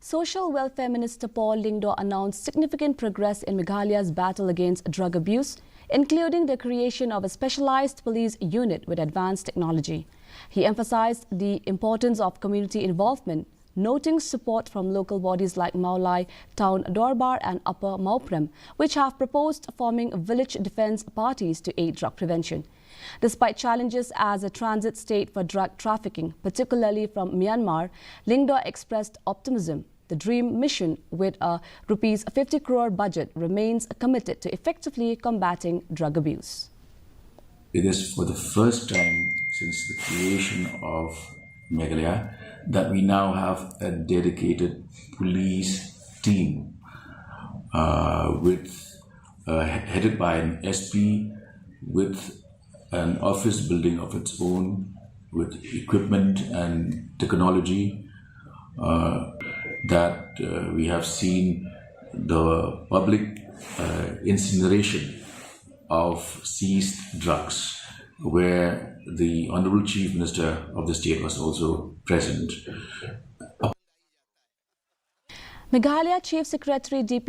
Social Welfare Minister Paul Lyngdoh announced significant progress in Meghalaya's battle against drug abuse, including the creation of a specialized police unit with advanced technology. He emphasized the importance of community involvement, noting support from local bodies like Meghalaya Town Dorbar and Upper Mauprem, which have proposed forming village defense parties to aid drug prevention. Despite challenges as a transit state for drug trafficking, particularly from Myanmar, Lyngdoh expressed optimism. The dream mission, with a Rs 50 crore budget, remains committed to effectively combating drug abuse. It is for the first time since the creation of Meghalaya that we now have a dedicated police team headed by an SP with an office building of its own, with equipment and technology that we have seen the public incineration of seized drugs, where the Honorable Chief Minister of the state was also present. Meghalaya Chief Secretary D.P.